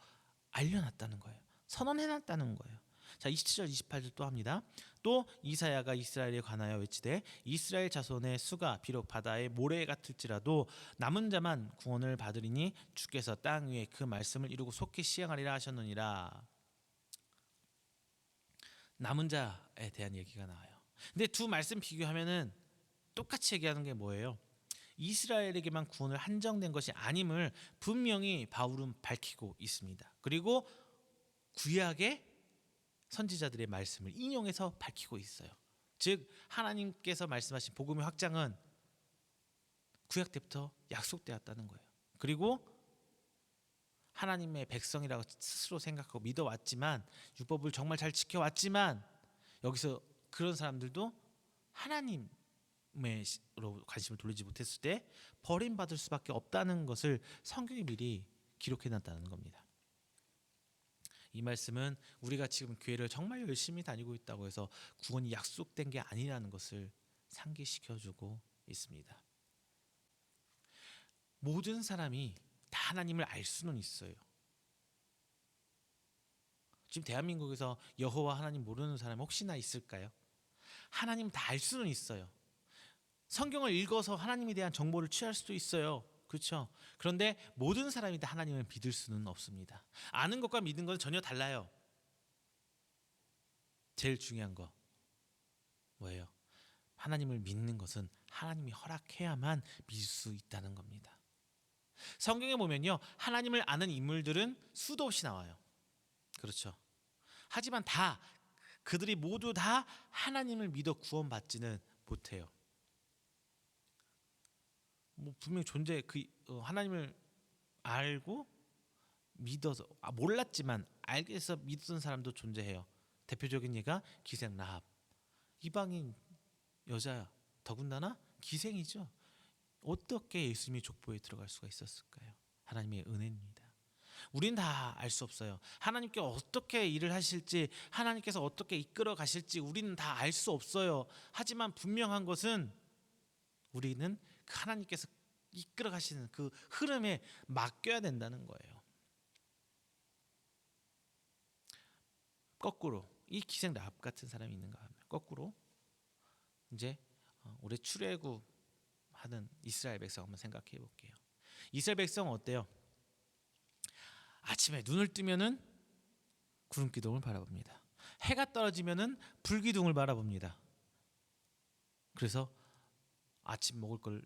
Speaker 1: 알려놨다는 거예요. 선언해놨다는 거예요. 자, 27절 28절 또 합니다. 또 이사야가 이스라엘에 관하여 외치되 이스라엘 자손의 수가 비록 바다의 모래 같을지라도 남은 자만 구원을 받으리니 주께서 땅 위에 그 말씀을 이루고 속히 시행하리라 하셨느니라. 남은 자에 대한 얘기가 나와요. 근데 두 말씀 비교하면은 똑같이 얘기하는 게 뭐예요? 이스라엘에게만 구원을 한정된 것이 아님을 분명히 바울은 밝히고 있습니다. 그리고 구약의 선지자들의 말씀을 인용해서 밝히고 있어요. 즉 하나님께서 말씀하신 복음의 확장은 구약 때부터 약속되었다는 거예요. 그리고 하나님의 백성이라고 스스로 생각하고 믿어왔지만 율법을 정말 잘 지켜왔지만 여기서 그런 사람들도 하나님으로 관심을 돌리지 못했을 때 버림받을 수밖에 없다는 것을 성경이 미리 기록해놨다는 겁니다. 이 말씀은 우리가 지금 교회를 정말 열심히 다니고 있다고 해서 구원이 약속된 게 아니라는 것을 상기시켜주고 있습니다. 모든 사람이 다 하나님을 알 수는 있어요. 지금 대한민국에서 여호와 하나님 모르는 사람 혹시나 있을까요? 하나님 다 알 수는 있어요. 성경을 읽어서 하나님에 대한 정보를 취할 수도 있어요. 그렇죠? 그런데 모든 사람이 다 하나님을 믿을 수는 없습니다. 아는 것과 믿는 것은 전혀 달라요. 제일 중요한 거 뭐예요? 하나님을 믿는 것은 하나님이 허락해야만 믿을 수 있다는 겁니다. 성경에 보면요, 하나님을 아는 인물들은 수도 없이 나와요. 그렇죠? 하지만 그들이 모두 다 하나님을 믿어 구원받지는 못해요. 분명히 하나님을 알고 믿어서 몰랐지만 알게 해서 믿던 사람도 존재해요. 대표적인 예가 기생 라합. 이방인 여자, 더군다나 기생이죠. 어떻게 예수님의 족보에 들어갈 수가 있었을까요? 하나님의 은혜입니다. 우린 다 알 수 없어요. 하나님께 어떻게 일을 하실지, 하나님께서 어떻게 이끌어 가실지 우리는 다 알 수 없어요. 하지만 분명한 것은 우리는 하나님께서 이끌어 가시는 그 흐름에 맡겨야 된다는 거예요. 거꾸로 이 기생 라합 같은 사람이 있는가 하면 거꾸로 이제 올해 출애굽하는 이스라엘 백성 한번 생각해 볼게요. 이스라엘 백성은 어때요? 아침에 눈을 뜨면은 구름 기둥을 바라봅니다. 해가 떨어지면은 불 기둥을 바라봅니다. 그래서 아침 먹을 걸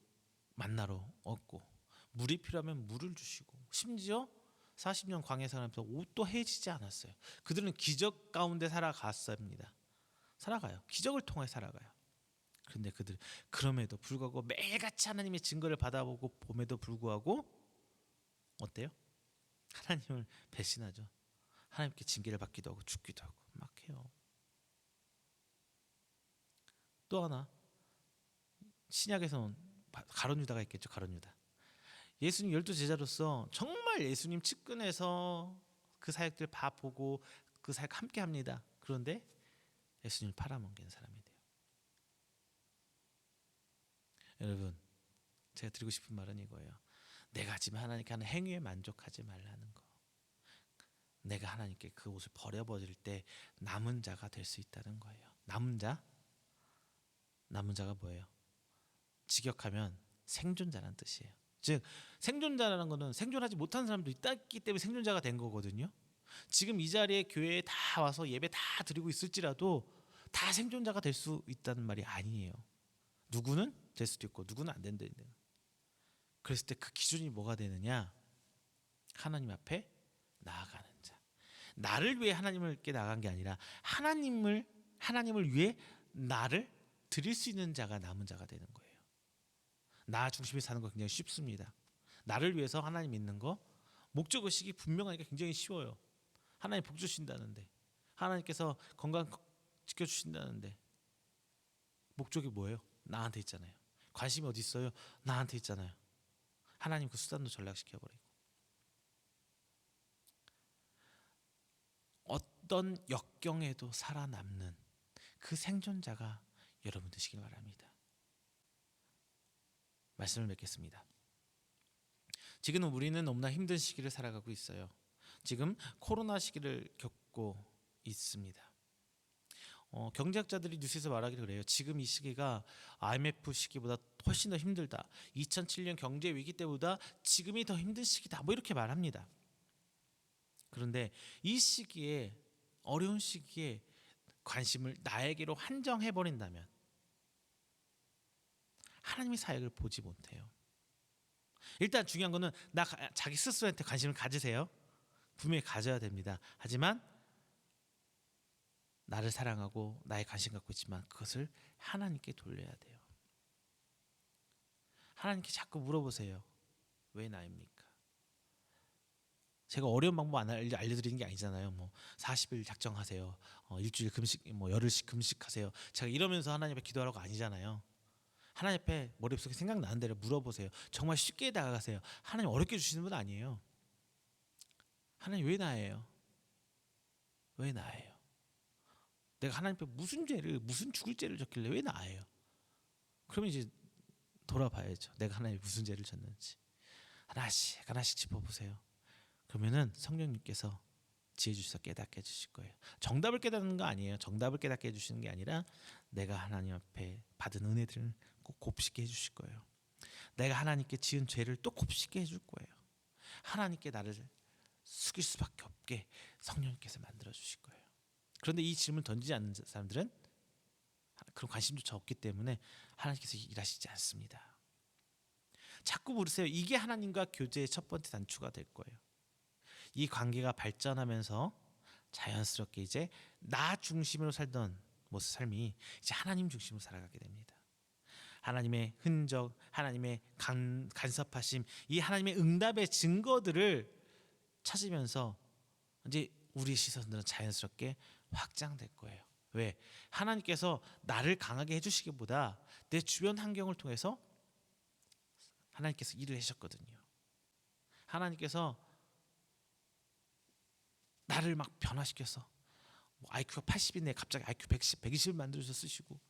Speaker 1: 만나러 얻고, 물이 필요하면 물을 주시고, 심지어 40년 광야 생활하면서 옷도 해지지 않았어요. 그들은 기적 가운데 살아갔습니다. 살아가요. 기적을 통해 살아가요. 그런데 그들 그럼에도 불구하고 매일같이 하나님의 증거를 받아보고 봄에도 불구하고 어때요? 하나님을 배신하죠. 하나님께 징계를 받기도 하고 죽기도 하고 막 해요. 또 하나, 신약에서는 가룟 유다가 있겠죠. 가룟 유다. 예수님 12제자로서 정말 예수님 측근에서 그 사역들 보고 그 사역 함께 합니다. 그런데 예수님을 팔아먹는 사람이 돼요. 여러분, 제가 드리고 싶은 말은 이거예요. 내가 지금 하나님께 하는 행위에 만족하지 말라는 거. 내가 하나님께 그 옷을 버려버릴 때 남은 자가 될 수 있다는 거예요. 남은 자가 뭐예요? 직역하면 생존자라는 뜻이에요. 즉 생존자라는 거는 생존하지 못한 사람도 있기 때문에 생존자가 된 거거든요. 지금 이 자리에 교회에 다 와서 예배 다 드리고 있을지라도 다 생존자가 될 수 있다는 말이 아니에요. 누구는 될 수도 있고 누구는 안 된다. 그랬을 때 그 기준이 뭐가 되느냐? 하나님 앞에 나아가는 자. 나를 위해 하나님께 나간 게 아니라 하나님을 위해 나를 드릴 수 있는 자가 남은 자가 되는 거예요. 나 중심에 사는 거 굉장히 쉽습니다. 나를 위해서 하나님 믿는 거 목적의식이 분명하니까 굉장히 쉬워요. 하나님 복 주신다는데, 하나님께서 건강 지켜주신다는데 목적이 뭐예요? 나한테 있잖아요. 관심이 어디 있어요? 나한테 있잖아요. 하나님 그 수단도 전락시켜버리고, 어떤 역경에도 살아남는 그 생존자가 여러분 되시길 바랍니다. 말씀을 맺겠습니다. 지금 우리는 너무나 힘든 시기를 살아가고 있어요. 지금 코로나 시기를 겪고 있습니다. 경제학자들이 뉴스에서 말하기를 그래요. 지금 이 시기가 IMF 시기보다 훨씬 더 힘들다. 2007년 경제 위기 때보다 지금이 더 힘든 시기다. 뭐 이렇게 말합니다. 그런데 이 시기에, 어려운 시기에 관심을 나에게로 한정해 버린다면 하나님의 사역을 보지 못해요. 일단 중요한 거는 자기 스스로한테 관심을 가지세요. 분명히 가져야 됩니다. 하지만 나를 사랑하고 나의 관심 갖고 있지만 그것을 하나님께 돌려야 돼요. 하나님께 자꾸 물어보세요. 왜 나입니까? 제가 어려운 방법 안 알려드리는 게 아니잖아요. 뭐 40일 작정하세요. 일주일 금식, 뭐 열흘씩 금식하세요. 제가 이러면서 하나님 앞에 기도하라고 아니잖아요. 하나님 앞에 머릿속에 생각나는 대로 물어보세요. 정말 쉽게 다가가세요. 하나님 어렵게 주시는 분 아니에요. 하나님 왜 나예요? 왜 나예요? 내가 하나님 앞에 무슨 죽을 죄를 졌길래 왜 나예요? 그러면 이제 돌아봐야죠. 내가 하나님께 무슨 죄를 졌는지 하나씩 짚어보세요. 그러면은 성령님께서 지혜 주셔서 깨닫게 해주실 거예요. 정답을 깨닫는 거 아니에요. 정답을 깨닫게 해주시는 게 아니라 내가 하나님 앞에 받은 은혜들을 꼭 곱씹게 해주실 거예요. 내가 하나님께 지은 죄를 또 곱씹게 해줄 거예요. 하나님께 나를 숙일 수밖에 없게 성령님께서 만들어 주실 거예요. 그런데 이 질문 던지지 않는 사람들은 그런 관심조차 없기 때문에 하나님께서 일하시지 않습니다. 자꾸 물으세요. 이게 하나님과 교제의 첫 번째 단추가 될 거예요. 이 관계가 발전하면서 자연스럽게 이제 나 중심으로 살던 삶이 이제 하나님 중심으로 살아가게 됩니다. 하나님의 흔적, 하나님의 간섭하심, 이 하나님의 응답의 증거들을 찾으면서 이제 우리의 시선들은 자연스럽게 확장될 거예요. 왜? 하나님께서 나를 강하게 해주시기보다 내 주변 환경을 통해서 하나님께서 일을 하셨거든요. 하나님께서 나를 막 변화시켜서 IQ가 80인데 갑자기 IQ 110, 120을 만들어서 쓰시고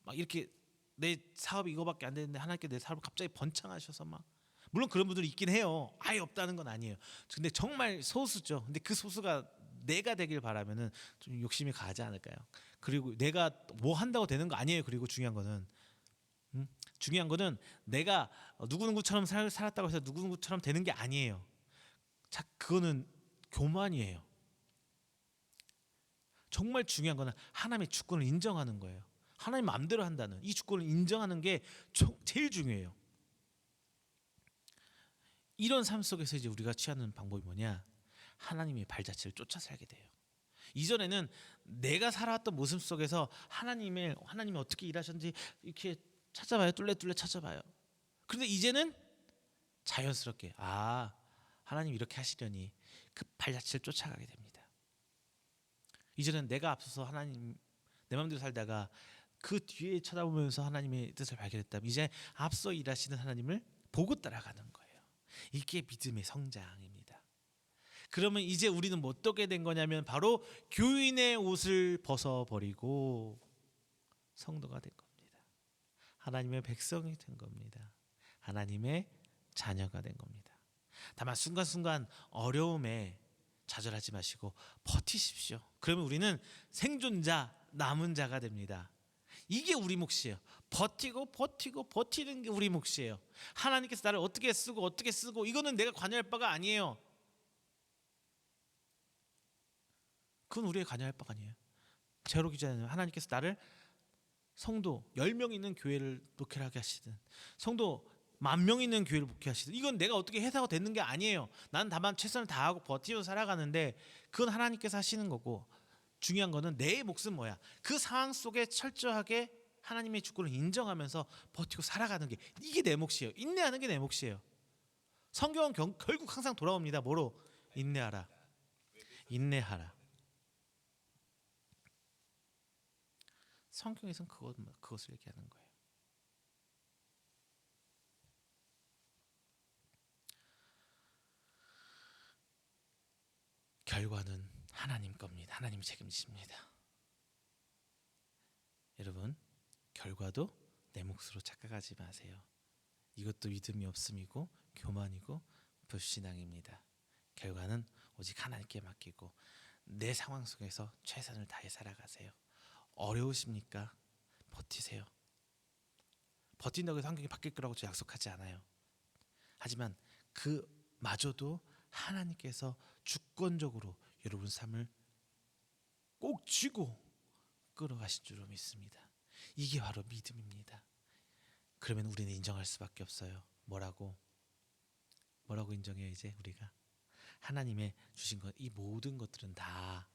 Speaker 1: 막 이렇게 내 사업이 이거밖에 안 되는데 하나님께 내 사업을 갑자기 번창하셔서 막, 물론 그런 분들이 있긴 해요. 아예 없다는 건 아니에요. 근데 정말 소수죠. 근데 그 소수가 내가 되길 바라면은 좀 욕심이 가지 않을까요? 그리고 내가 뭐 한다고 되는 거 아니에요. 그리고 중요한 거는 중요한 거는 내가 누구누구처럼 살았다고 해서 누구누구처럼 되는 게 아니에요. 자, 그거는 교만이에요. 정말 중요한 거는 하나님의 주권을 인정하는 거예요. 하나님 마음대로 한다는 이 주권을 인정하는 게 제일 중요해요. 이런 삶 속에서 이제 우리가 취하는 방법이 뭐냐? 하나님의 발자취를 쫓아 살게 돼요. 이전에는 내가 살아왔던 모습 속에서 하나님이 어떻게 일하셨는지 이렇게 찾아봐요. 뚫레뚫레 찾아봐요. 그런데 이제는 자연스럽게 하나님 이렇게 하시려니 그 발자취를 쫓아가게 됩니다. 이전엔 내가 앞서서 하나님 내 마음대로 살다가 그 뒤에 쳐다보면서 하나님의 뜻을 발견했다면 이제 앞서 일하시는 하나님을 보고 따라가는 거예요. 이게 믿음의 성장입니다. 그러면 이제 우리는 뭐 어떻게 된 거냐면 바로 교인의 옷을 벗어버리고 성도가 된 겁니다. 하나님의 백성이 된 겁니다. 하나님의 자녀가 된 겁니다. 다만 순간순간 어려움에 좌절하지 마시고 버티십시오. 그러면 우리는 생존자, 남은 자가 됩니다. 이게 우리 몫이에요. 버티는 게 우리 몫이에요. 하나님께서 나를 어떻게 쓰고 이거는 내가 관여할 바가 아니에요. 그건 우리의 관여할 바가 아니에요. 제로 기자는 하나님께서 나를 성도 10명 있는 교회를 목회하게 하시든 성도 10,000명 있는 교회를 목회하시든 이건 내가 어떻게 해서가 되는 게 아니에요. 난 다만 최선을 다하고 버티면서 살아가는데 그건 하나님께서 하시는 거고 중요한 거는 내 몫은 뭐야. 그 상황 속에 철저하게 하나님의 주권을 인정하면서 버티고 살아가는 게 이게 내 몫이에요. 인내하는 게 내 몫이에요. 성경은 결국 항상 돌아옵니다. 뭐로? 인내하라. 인내하라. 성경에서는 그것을 얘기하는 거예요. 결과는 하나님 겁니다. 하나님이 책임지십니다. 여러분, 결과도 내 몫으로 착각하지 마세요. 이것도 믿음이 없음이고 교만이고 불신앙입니다. 결과는 오직 하나님께 맡기고 내 상황 속에서 최선을 다해 살아가세요. 어려우십니까? 버티세요. 버틴다고 해서 환경이 바뀔 거라고 저 약속하지 않아요. 하지만 그마저도 하나님께서 주권적으로 여러분 삶을 꼭 쥐고 끌어가신 줄로 믿습니다. 이게 바로 믿음입니다. 그러면 우리는 인정할 수밖에 없어요. 뭐라고 인정해요? 이제 우리가 하나님의 주신 것, 이 모든 것들은 다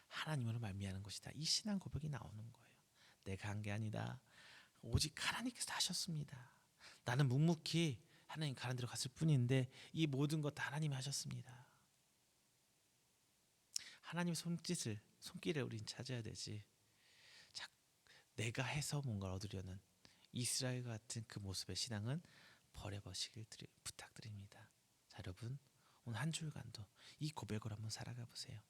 Speaker 1: 하나님으로 말미암은 것이다. 이 신앙 고백이 나오는 거예요. 내가 한 게 아니다. 오직 하나님께서 하셨습니다. 나는 묵묵히 하나님 가는 대로 갔을 뿐인데 이 모든 것 다 하나님이 하셨습니다. 하나님의 손길을 우린 찾아야 되지. 내가 해서 뭔가를 얻으려는 이스라엘 같은 그 모습의 신앙은 버려보시길 부탁드립니다. 자, 여러분 오늘 한 주간도 이 고백으로 한번 살아가 보세요.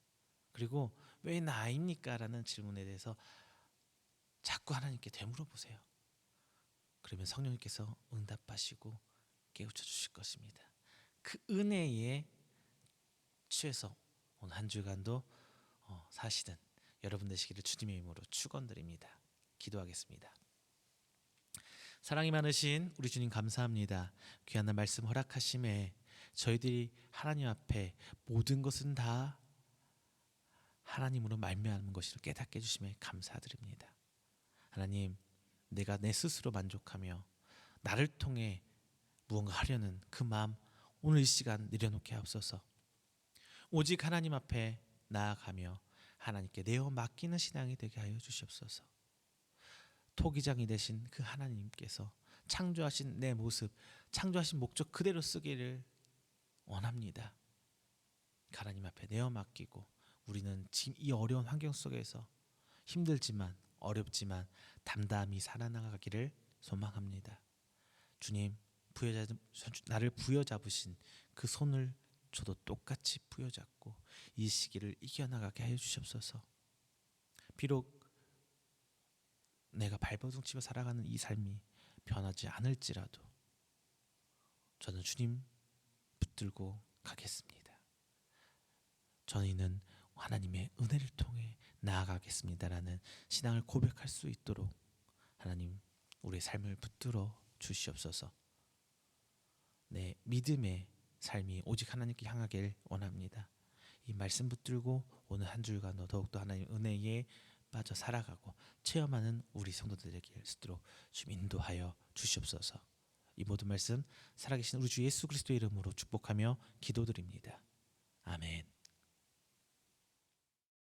Speaker 1: 그리고 왜 나입니까? 라는 질문에 대해서 자꾸 하나님께 되물어 보세요. 그러면 성령님께서 응답하시고 깨우쳐 주실 것입니다. 그 은혜에 취해서 오늘 한 주간도 사시는 여러분 되시기를 주님의 이름으로 축원드립니다. 기도하겠습니다. 사랑이 많으신 우리 주님 감사합니다. 귀한 날 말씀 허락하심에 저희들이 하나님 앞에 모든 것은 다 하나님으로 말미암은 것을 깨닫게 해주심에 감사드립니다. 하나님, 내가 내 스스로 만족하며 나를 통해 무언가 하려는 그 마음 오늘 이 시간 내려놓게 하옵소서. 오직 하나님 앞에 나아가며 하나님께 내어 맡기는 신앙이 되게 하여 주시옵소서. 토기장이 되신 그 하나님께서 창조하신 내 모습, 창조하신 목적 그대로 쓰기를 원합니다. 하나님 앞에 내어 맡기고 우리는 지금 이 어려운 환경 속에서 힘들지만 어렵지만 담담히 살아나가기를 소망합니다. 주님, 나를 부여잡으신 그 손을 저도 똑같이 부여잡고 이 시기를 이겨나가게 하여 주시옵소서. 비록 내가 발버둥 치며 살아가는 이 삶이 변하지 않을지라도 저는 주님 붙들고 가겠습니다. 저희는 하나님의 은혜를 통해 나아가겠습니다라는 신앙을 고백할 수 있도록 하나님 우리의 삶을 붙들어 주시옵소서. 내 믿음의 삶이 오직 하나님께 향하길 원합니다. 이 말씀 붙들고 오늘 한 주간 더욱더 하나님 은혜에 빠져 살아가고 체험하는 우리 성도들에게 수 있도록 좀 인도하여 주시옵소서. 이 모든 말씀 살아계신 우리 주 예수 그리스도의 이름으로 축복하며 기도드립니다. 아멘.